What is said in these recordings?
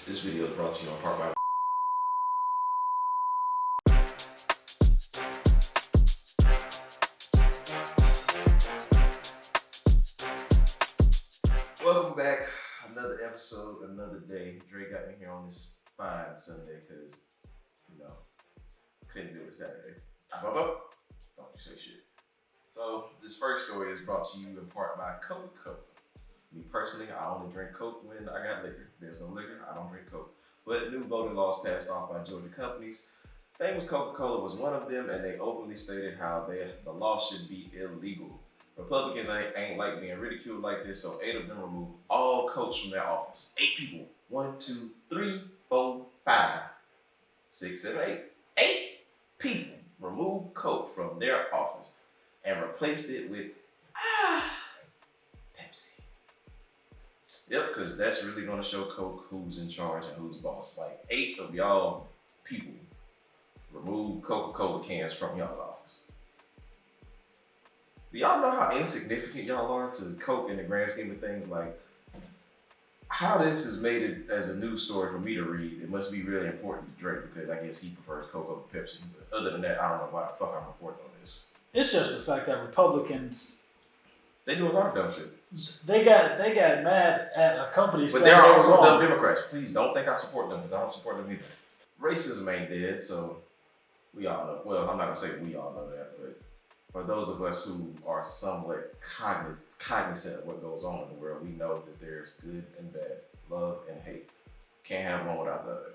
This video is brought to you in part by Welcome back. Another episode, another day. Dre got me here on this fine Sunday because, couldn't do it Saturday. Don't you say shit. So this first story is brought to you in part by Coca-Cola. Me personally, I only drink Coke when I got liquor. There's no liquor, I don't drink Coke. But new voting laws passed off by Georgia companies. Famous Coca-Cola was one of them, and they openly stated how the law should be illegal. Republicans ain't like being ridiculed like this, so 8 of them removed all Cokes from their office. 8 people. 1, 2, 3, 4, 5, 6, 7, 8. 8 people removed Coke from their office and replaced it with Pepsi. Yep, because that's really going to show Coke who's in charge and who's boss. Like 8 of y'all people remove Coca-Cola cans from y'all's office. Do y'all know how insignificant y'all are to Coke in the grand scheme of things? Like, how this has made it as a news story for me to read, it must be really important to Drake because I guess he prefers Coke over Pepsi. But other than that, I don't know why the fuck I'm reporting on this. It's just the fact that Republicans, they do a lot of dumb shit. They got mad at a company. But there are also dumb Democrats. Please don't think I support them because I don't support them either. Racism ain't dead, so we all know. Well, I'm not gonna say we all know that, but for those of us who are somewhat cognizant of what goes on in the world, we know that there's good and bad, love and hate. Can't have one without the other.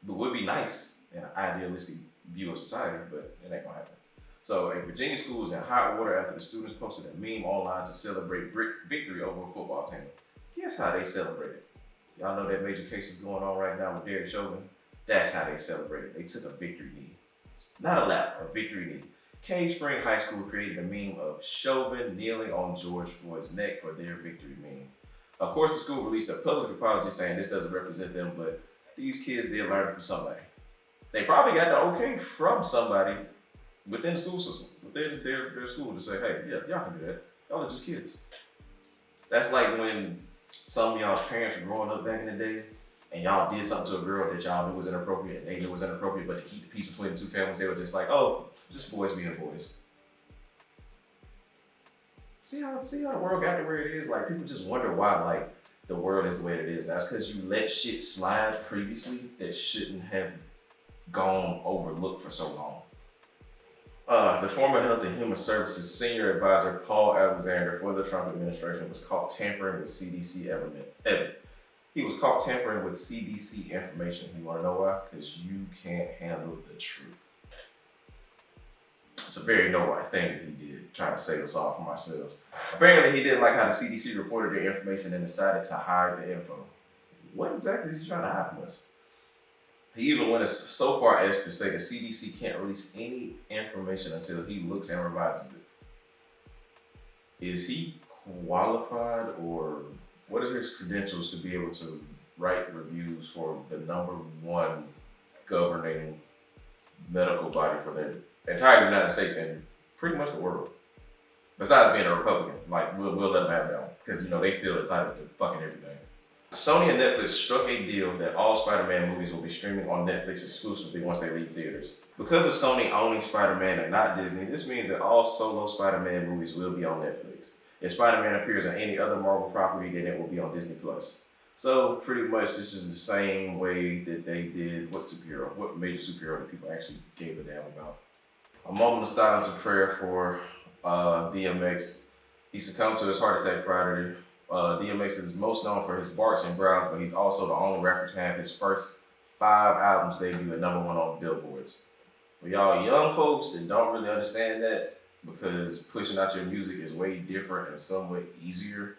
But would be nice in an idealistic view of society, but it ain't gonna happen. So a Virginia school is in hot water after the students posted a meme online to celebrate victory over a football team. Guess how they celebrated? Y'all know that major case is going on right now with Derek Chauvin. That's how they celebrated. They took a victory knee. Not a lap, a victory knee. Cave Spring High School created a meme of Chauvin kneeling on George Floyd's neck for their victory meme. Of course, the school released a public apology saying this doesn't represent them, but these kids did learn from somebody. They probably got the okay from somebody within the school system, within their school to say, hey, yeah, y'all can do that. Y'all are just kids. That's like when some of y'all's parents were growing up back in the day and y'all did something to a girl that y'all knew was inappropriate and they knew was inappropriate, but to keep the peace between the two families, they were just like, oh, just boys being boys. See how the world got to where it is? Like, people just wonder why, like, the world is the way it is. That's because you let shit slide previously that shouldn't have gone overlooked for so long. The former Health and Human Services Senior Advisor Paul Alexander for the Trump administration was caught tampering with CDC evidence. He was caught tampering with CDC information. You want to know why? Because you can't handle the truth. It's a very know-why thing that he did, trying to save us all from ourselves. Apparently, he didn't like how the CDC reported their information and decided to hide the info. What exactly is he trying to hide from us? He even went so far as to say the CDC can't release any information until he looks and revises it. Is he qualified, or what are his credentials to be able to write reviews for the #1 governing medical body for the entire United States and pretty much the world? Besides being a Republican, like we'll let them have that one because they feel entitled to fucking everything. Sony and Netflix struck a deal that all Spider-Man movies will be streaming on Netflix exclusively once they leave theaters. Because of Sony owning Spider-Man and not Disney, this means that all solo Spider-Man movies will be on Netflix. If Spider-Man appears on any other Marvel property, then it will be on Disney+. So pretty much this is the same way that they did what major superhero that people actually gave a damn about. A moment of silence and prayer for DMX. He succumbed to his heart attack Friday. DMX is most known for his barks and growls, but he's also the only rapper to have his first 5 albums debut at #1 on billboards. For y'all young folks that don't really understand that, because pushing out your music is way different and somewhat easier,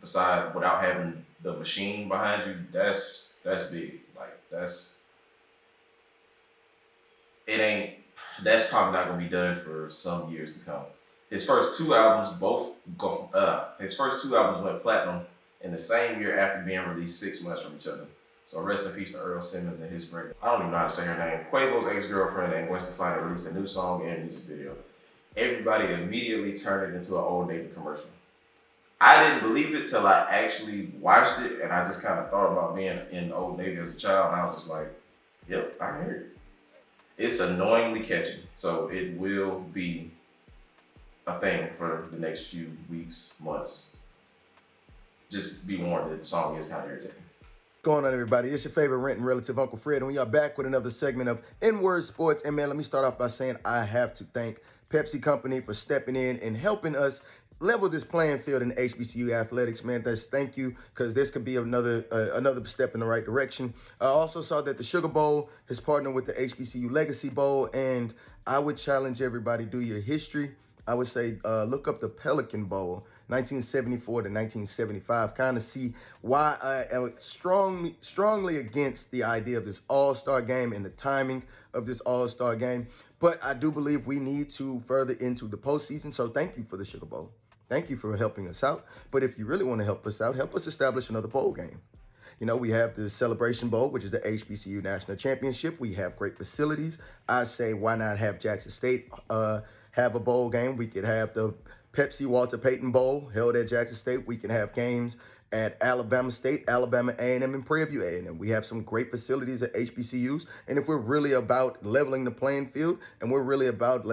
besides without having the machine behind you, that's big. Like that's probably not gonna be done for some years to come. His first 2 albums went platinum in the same year after being released 6 months from each other. So rest in peace to Earl Simmons and his great, I don't even know how to say her name, Quavo's ex-girlfriend and Gwen Stefani released a new song and music video. Everybody immediately turned it into an Old Navy commercial. I didn't believe it till I actually watched it, and I just kind of thought about being in Old Navy as a child, and I was just like, yep, I heard it. It's annoyingly catchy, so it will be a thing for the next few weeks, months. Just be warned that the song is kind of irritating. What's going on, everybody? It's your favorite renting relative, Uncle Fred, and we are back with another segment of Inword Sports. And man, let me start off by saying I have to thank Pepsi Company for stepping in and helping us level this playing field in HBCU athletics, man. Thank you, because this could be another step in the right direction. I also saw that the Sugar Bowl has partnered with the HBCU Legacy Bowl, and I would challenge everybody, do your history. I would say look up the Pelican Bowl, 1974 to 1975, kind of see why I am strongly against the idea of this all-star game and the timing of this all-star game. But I do believe we need to further into the postseason, so thank you for the Sugar Bowl. Thank you for helping us out. But if you really want to help us out, help us establish another bowl game. You know, we have the Celebration Bowl, which is the HBCU National Championship. We have great facilities. I say, why not have Jackson State have a bowl game? We could have the Pepsi Walter Payton Bowl held at Jackson State. We can have games at Alabama State, Alabama A&M, and Prairie View A&M. We have some great facilities at HBCUs. And if we're really about leveling the playing field and we're really about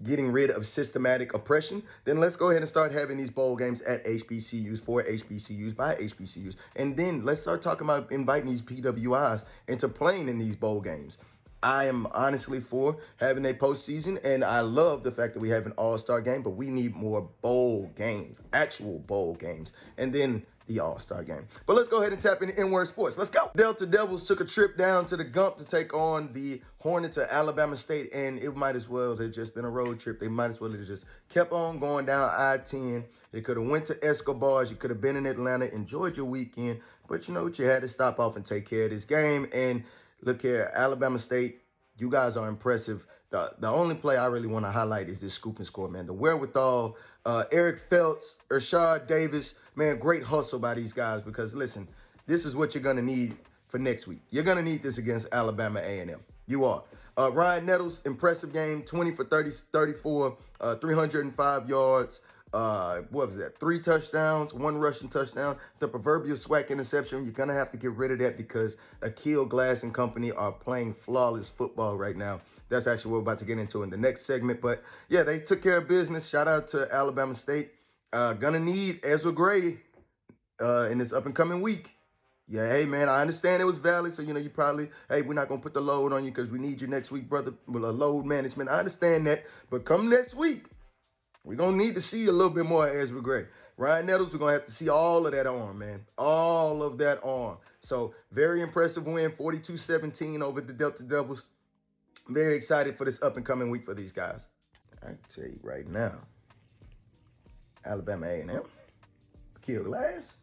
getting rid of systematic oppression, then let's go ahead and start having these bowl games at HBCUs, for HBCUs, by HBCUs. And then let's start talking about inviting these PWIs into playing in these bowl games. I am honestly for having a postseason, and I love the fact that we have an all-star game, but we need more bowl games, actual bowl games, and then the all-star game. But let's go ahead and tap into Inword Sports. Let's go. Delta Devils took a trip down to the Gump to take on the Hornets of Alabama State, and it might as well have just been a road trip. They might as well have just kept on going down I-10. They could have went to Escobar's. You could have been in Atlanta, enjoyed your weekend, but you know what? You had to stop off and take care of this game. And look here, Alabama State, you guys are impressive. The only play I really want to highlight is this scoop and score, man. The wherewithal, Eric Phelps, Rashad Davis, man, great hustle by these guys, because, listen, this is what you're going to need for next week. You're going to need this against Alabama A&M. You are. Ryan Nettles, impressive game, 20 for 34, 305 yards. What was that? 3 touchdowns, 1 rushing touchdown. The proverbial SWAC interception, you're going to have to get rid of that because Aqeel Glass and company are playing flawless football right now. That's actually what we're about to get into in the next segment. But, yeah, they took care of business. Shout out to Alabama State. Gonna need Ezra Gray in this up-and-coming week. Yeah, hey, man, I understand it was Valley, so, you know, you probably, hey, we're not going to put the load on you because we need you next week, brother, with a load management. I understand that. But come next week, we're going to need to see a little bit more of Ezra Gray. Ryan Nettles, we're going to have to see all of that arm, man. All of that arm. So, very impressive win, 42-17 over the Delta Devils. Very excited for this up-and-coming week for these guys. I can tell you right now, Alabama A&M, Aqeel Glass.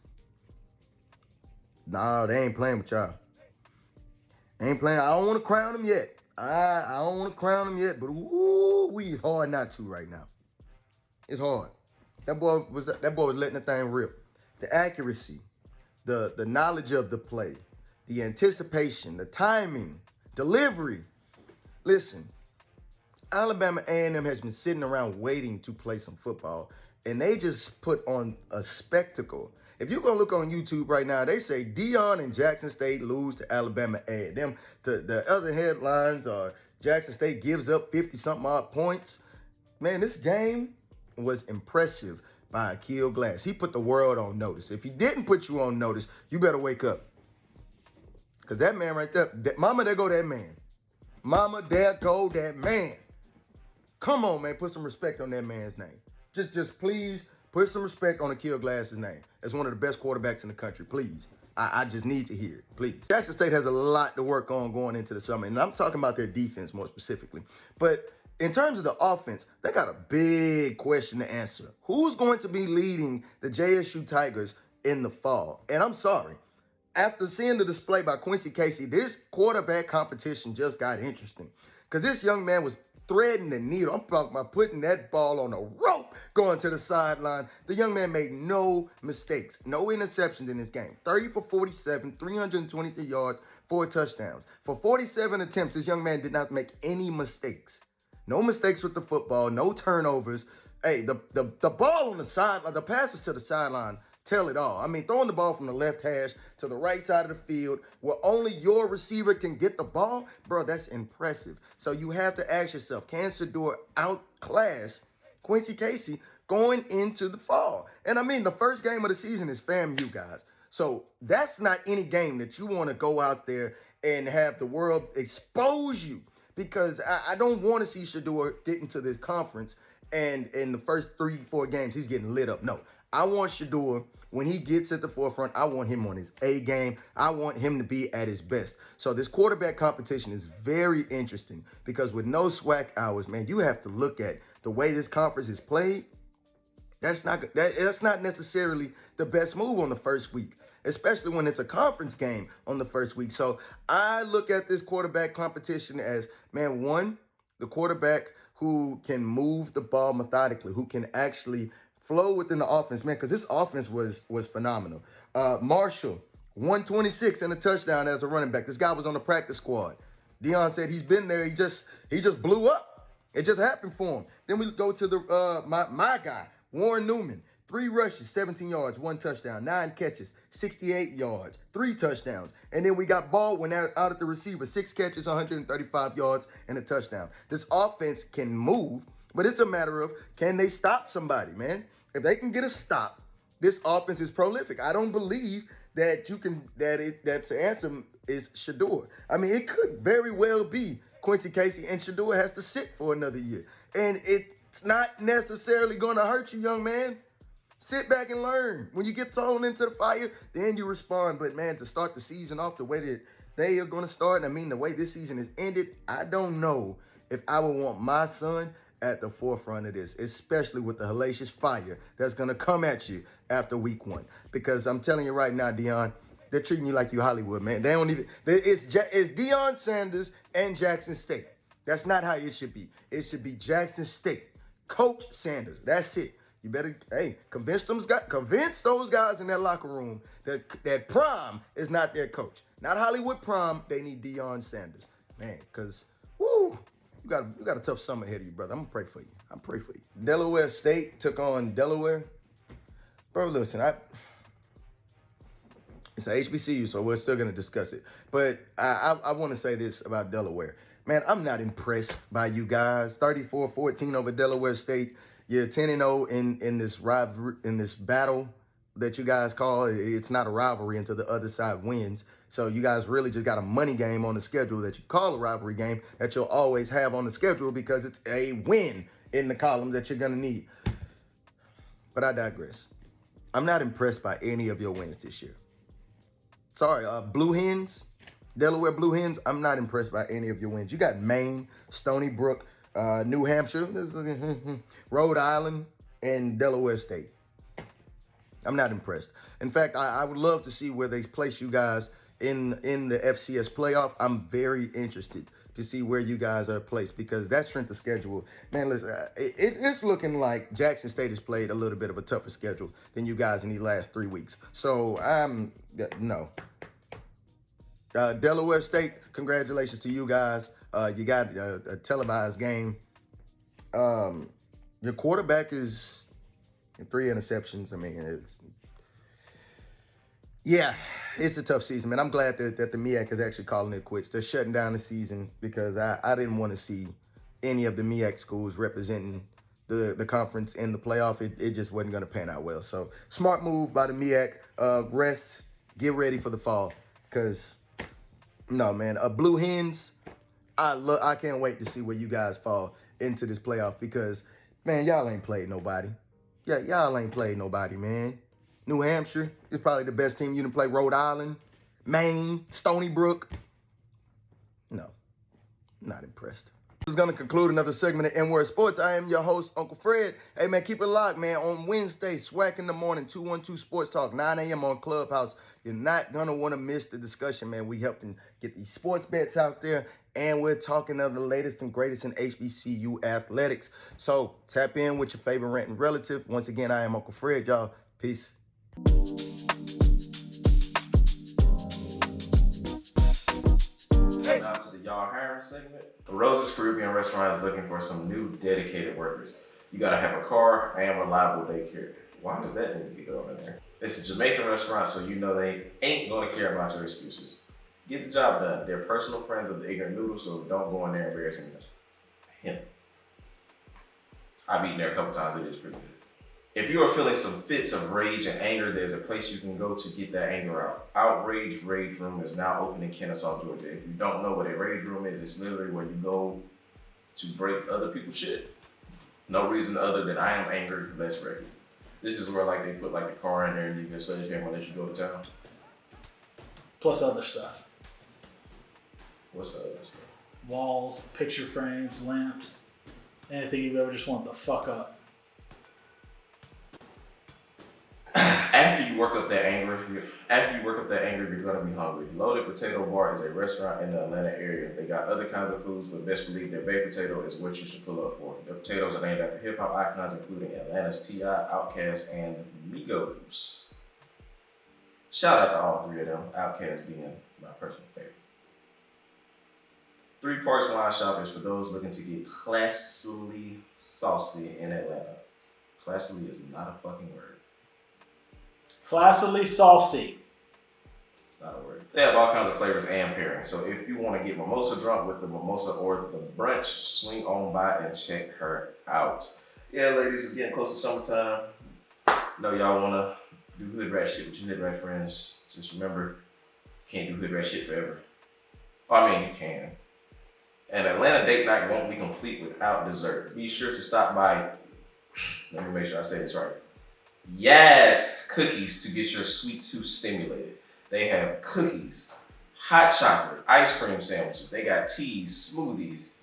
Nah, they ain't playing with y'all. They ain't playing. I don't want to crown them yet. I don't want to crown them yet, but it's hard not to right now. It's hard. That boy was letting the thing rip. The accuracy, the knowledge of the play, the anticipation, the timing, delivery. Listen, Alabama A&M has been sitting around waiting to play some football, and they just put on a spectacle. If you're going to look on YouTube right now, they say Dion and Jackson State lose to Alabama A&M. The other headlines are Jackson State gives up 50-something odd points. Man, this game was impressive by Aqeel Glass. He put the world on notice. If he didn't put you on notice, you better wake up. Because that man right there, mama, there go that man. Mama, there go that man. Come on, man, put some respect on that man's name. Just please put some respect on Aqeel Glass's name as one of the best quarterbacks in the country, please. I just need to hear it, please. Jackson State has a lot to work on going into the summer, and I'm talking about their defense more specifically. But in terms of the offense, they got a big question to answer. Who's going to be leading the JSU Tigers in the fall? And I'm sorry, after seeing the display by Quincy Casey, this quarterback competition just got interesting. Because this young man was threading the needle. I'm talking about putting that ball on a rope going to the sideline. The young man made no mistakes, no interceptions in this game. 30 for 47, 323 yards, 4 touchdowns. For 47 attempts, this young man did not make any mistakes. No mistakes with the football, no turnovers. hey, the ball on the side, the passes to the sideline tell it all. I mean, throwing the ball from the left hash to the right side of the field where only your receiver can get the ball, bro, that's impressive. So you have to ask yourself, can Shedeur outclass Quincy Casey going into the fall? And I mean, the first game of the season is FAMU, guys. So that's not any game that you want to go out there and have the world expose you, because I don't want to see Shedeur get into this conference and in the first 3-4 games, he's getting lit up. No, I want Shedeur, when he gets at the forefront, I want him on his A game. I want him to be at his best. So this quarterback competition is very interesting because with no SWAC hours, man, you have to look at the way this conference is played. That's not necessarily the best move on the first week, especially when it's a conference game on the first week. So I look at this quarterback competition as, man, one, the quarterback who can move the ball methodically, who can actually flow within the offense, man, because this offense was phenomenal. Marshall, 126 and a touchdown as a running back. This guy was on the practice squad. Dion said he's been there. He just blew up. It just happened for him. Then we go to the my guy, Warren Newman. 3 rushes, 17 yards, 1 touchdown, 9 catches, 68 yards, 3 touchdowns. And then we got Baldwin out at the receiver, 6 catches, 135 yards, and a touchdown. This offense can move, but it's a matter of, can they stop somebody, man? If they can get a stop, this offense is prolific. I don't believe that that's the answer is Shedeur. I mean, it could very well be Quincy Casey and Shedeur has to sit for another year. And it's not necessarily going to hurt you, young man. Sit back and learn. When you get thrown into the fire, then you respond. But, man, to start the season off the way that they are going to start, and I mean the way this season is ended, I don't know if I would want my son at the forefront of this, especially with the hellacious fire that's going to come at you after week 1. Because I'm telling you right now, Dion, they're treating you like you Hollywood, man. They don't even, it's Deion Sanders and Jackson State. That's not how it should be. It should be Jackson State. Coach Sanders. That's it. You better, convince those guys in that locker room that Prime is not their coach. Not Hollywood Prime. They need Deion Sanders. Man, because, woo, you got a tough summer ahead of you, brother. I'm going to pray for you. I'm pray for you. Delaware State took on Delaware. Bro, listen, it's an HBCU, so we're still going to discuss it. But I want to say this about Delaware. Man, I'm not impressed by you guys. 34-14 over Delaware State. You're 10-0 in this rivalry, in this battle that you guys call. It's not a rivalry until the other side wins. So you guys really just got a money game on the schedule that you call a rivalry game that you'll always have on the schedule because it's a win in the column that you're going to need. But I digress. I'm not impressed by any of your wins this year. Sorry, Blue Hens, Delaware Blue Hens, I'm not impressed by any of your wins. You got Maine, Stony Brook, New Hampshire, Rhode Island, and Delaware State. I'm not impressed. In fact, I would love to see where they place you guys in the FCS playoff. I'm very interested to see where you guys are placed because that strength of schedule, man, listen, it's looking like Jackson State has played a little bit of a tougher schedule than you guys in these last 3 weeks. So, no. Delaware State, congratulations to you guys. You got a televised game. Your quarterback is 3 interceptions. I mean, it's a tough season, man. I'm glad that the MEAC is actually calling it quits. They're shutting down the season because I didn't want to see any of the MEAC schools representing the conference in the playoff. It just wasn't going to pan out well. So smart move by the MEAC. Rest, get ready for the fall because, no, man, Blue Hens, I can't wait to see where you guys fall into this playoff because, man, y'all ain't played nobody. Yeah, y'all ain't played nobody, man. New Hampshire is probably the best team you can play. Rhode Island, Maine, Stony Brook. No, not impressed. This is going to conclude another segment of Inword Sports. I am your host, Uncle Fred. Hey, man, keep it locked, man. On Wednesday, SWAC in the morning, 212 Sports Talk, 9 a.m. on Clubhouse. You're not going to want to miss the discussion, man. We helping get these sports bets out there, and we're talking of the latest and greatest in HBCU athletics. So tap in with your favorite ranting relative. Once again, I am Uncle Fred, y'all. Peace. So now to the y'all hiring segment. The Rosa's Caribbean restaurant is looking for some new dedicated workers. You gotta have a car and reliable daycare. Why does that need to be thrown in there? It's a Jamaican restaurant, so you know they ain't gonna care about your excuses. Get the job done. They're personal friends of the Ignorant Noodle, so don't go in there embarrassing him. I've eaten there a couple times. It is pretty good. If you are feeling some fits of rage and anger, there's a place you can go to get that anger out. Outrage Rage Room is now open in Kennesaw, Georgia. If you don't know what a rage room is, it's literally where you go to break other people's shit. No reason other than I am angry, let's wreck it. This is where like they put like the car in there and you can sledgehammer and let you go to town. Plus other stuff. What's the other stuff? Walls, picture frames, lamps, anything you've ever just wanted to fuck up. After you work up that anger, you're gonna be hungry. Loaded Potato Bar is a restaurant in the Atlanta area. They got other kinds of foods, but best believe their baked potato is what you should pull up for. Their potatoes are named after hip hop icons, including Atlanta's T.I., Outkast, and Migos. Shout out to all three of them, Outkast being my personal favorite. 3 Parks Wine Shop is for those looking to get classily saucy in Atlanta. Classily is not a fucking word. Classily saucy. It's not a word. They have all kinds of flavors and pairings. So if you want to get mimosa drunk with the mimosa or the brunch, swing on by and check her out. Yeah, ladies, it's getting close to summertime. Know y'all want to do hood rat shit with your hood rat friends. Just remember, you can't do hood rat shit forever. I mean, you can. An Atlanta date night won't be complete without dessert. Be sure to stop by. Let me make sure I say this right. Yes, cookies to get your sweet tooth stimulated. They have cookies, hot chocolate, ice cream sandwiches. They got teas, smoothies,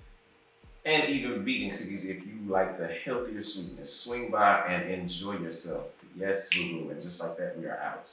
and even vegan cookies if you like the healthier sweetness. Swing by and enjoy yourself. Yes, boo-boo. And just like that, we are out.